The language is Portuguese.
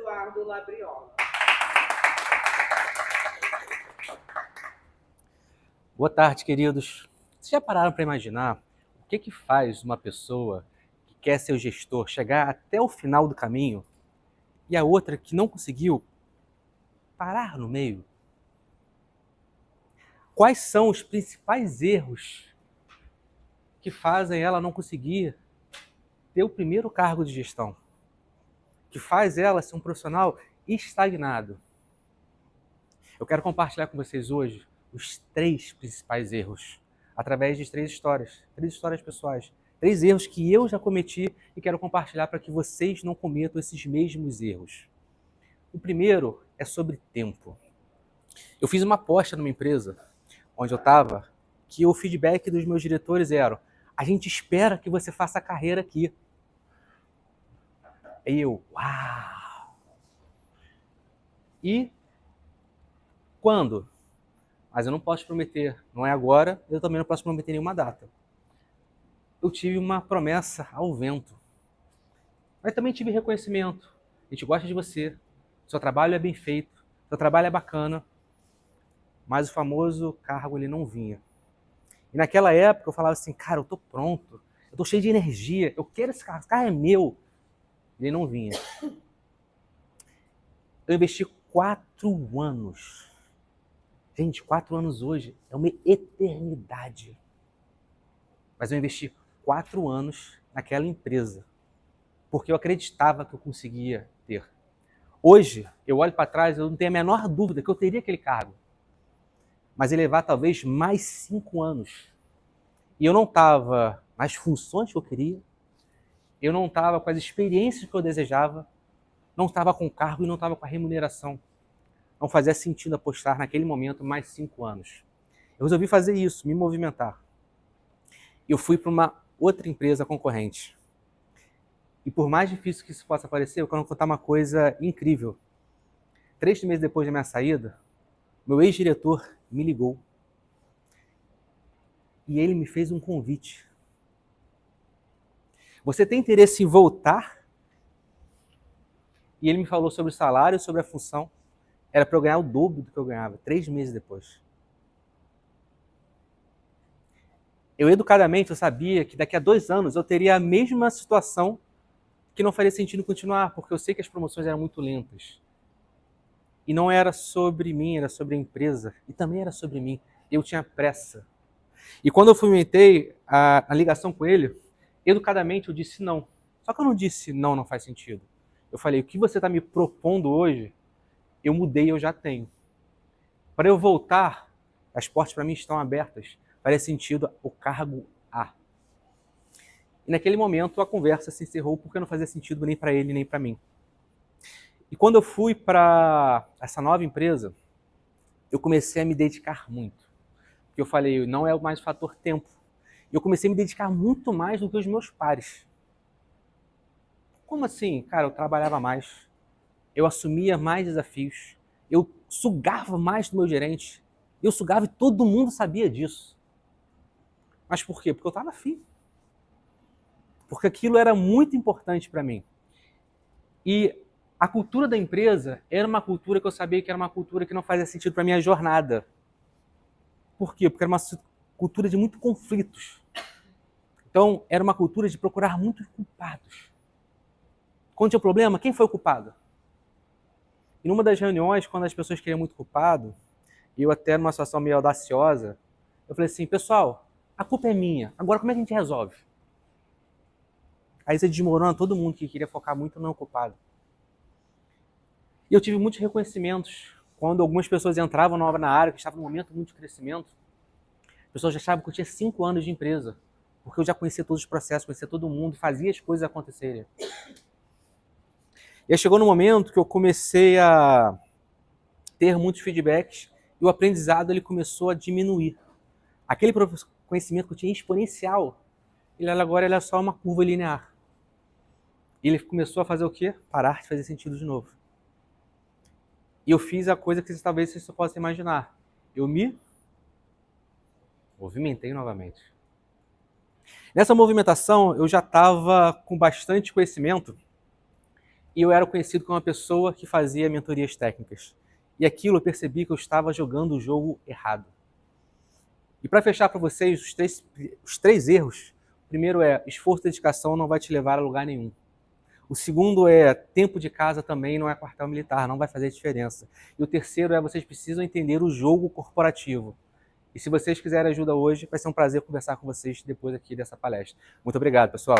Eduardo Labriola. Boa tarde, queridos. Vocês já pararam para imaginar o que faz uma pessoa que quer ser o gestor chegar até o final do caminho e a outra que não conseguiu parar no meio? Quais são os principais erros que fazem ela não conseguir ter o primeiro cargo de gestão? Que faz ela ser um profissional estagnado? Eu quero compartilhar com vocês hoje os 3 principais erros, através de 3 histórias pessoais. 3 erros que eu já cometi e quero compartilhar para que vocês não cometam esses mesmos erros. O primeiro é sobre tempo. Eu fiz uma aposta numa empresa onde eu estava, que o feedback dos meus diretores era: a gente espera que você faça carreira aqui. E eu, uau! E quando? Mas eu não posso prometer, não é agora, eu também não posso prometer nenhuma data. Eu tive uma promessa ao vento. Mas também tive reconhecimento. A gente gosta de você, seu trabalho é bem feito, seu trabalho é bacana, mas o famoso cargo ele não vinha. E naquela época eu falava assim, cara, eu tô pronto, eu tô cheio de energia, eu quero esse carro é meu. Ele não vinha. Eu investi 4 anos. Gente, 4 anos hoje é uma eternidade. Mas eu investi 4 anos naquela empresa, porque eu acreditava que eu conseguia ter. Hoje, eu olho para trás, eu não tenho a menor dúvida que eu teria aquele cargo. Mas ele levar talvez mais 5 anos. E eu não estava nas funções que eu queria, eu não estava com as experiências que eu desejava, não estava com o cargo e não estava com a remuneração. Não fazia sentido apostar naquele momento mais 5 anos. Eu resolvi fazer isso, me movimentar. Eu fui para uma outra empresa concorrente. E por mais difícil que isso possa parecer, eu quero contar uma coisa incrível. 3 meses depois da minha saída, meu ex-diretor me ligou. E ele me fez um convite. Você tem interesse em voltar? E ele me falou sobre o salário, sobre a função. Era para eu ganhar o dobro do que eu ganhava, 3 meses depois. Eu, educadamente, eu sabia que daqui a 2 anos eu teria a mesma situação, que não faria sentido continuar, porque eu sei que as promoções eram muito lentas. E não era sobre mim, era sobre a empresa. E também era sobre mim. Eu tinha pressa. E quando eu fomentei a ligação com ele, educadamente eu disse não. Só que eu não disse não, não faz sentido. Eu falei, o que você está me propondo hoje, eu mudei, eu já tenho. Para eu voltar, as portas para mim estão abertas. Faria sentido o cargo A. E naquele momento a conversa se encerrou porque não fazia sentido nem para ele nem para mim. E quando eu fui para essa nova empresa, eu comecei a me dedicar muito. Porque eu falei, não é mais o fator tempo. E eu comecei a me dedicar muito mais do que os meus pares. Como assim? Cara, eu trabalhava mais. Eu assumia mais desafios. Eu sugava mais do meu gerente. Eu sugava e todo mundo sabia disso. Mas por quê? Porque eu estava afim. Porque aquilo era muito importante para mim. E a cultura da empresa era uma cultura que eu sabia que era uma cultura que não fazia sentido para a minha jornada. Por quê? Porque era uma cultura de muitos conflitos. Então, era uma cultura de procurar muitos culpados. Quando tinha problema, quem foi o culpado? E numa das reuniões, quando as pessoas queriam muito culpado, e eu até numa situação meio audaciosa, eu falei assim, pessoal, a culpa é minha, agora como é que a gente resolve? Aí você desmorona todo mundo que queria focar muito no culpado. E eu tive muitos reconhecimentos. Quando algumas pessoas entravam nova na área, que estava num momento muito de crescimento, as pessoas já achavam que eu tinha 5 anos de empresa, porque eu já conhecia todos os processos, conhecia todo mundo, fazia as coisas acontecerem. E aí chegou no momento que eu comecei a ter muitos feedbacks e o aprendizado ele começou a diminuir. Aquele conhecimento que eu tinha exponencial, ele agora é só uma curva linear. E ele começou a fazer o quê? Parar de fazer sentido de novo. E eu fiz a coisa que talvez vocês possam imaginar. Eu me movimentei novamente. Nessa movimentação, eu já estava com bastante conhecimento e eu era conhecido como uma pessoa que fazia mentorias técnicas. E aquilo eu percebi que eu estava jogando o jogo errado. E para fechar para vocês, os três erros. O primeiro é, esforço e dedicação não vai te levar a lugar nenhum. O segundo é, tempo de casa também não é quartel militar, não vai fazer diferença. E o terceiro é, vocês precisam entender o jogo corporativo. E se vocês quiserem ajuda hoje, vai ser um prazer conversar com vocês depois aqui dessa palestra. Muito obrigado, pessoal.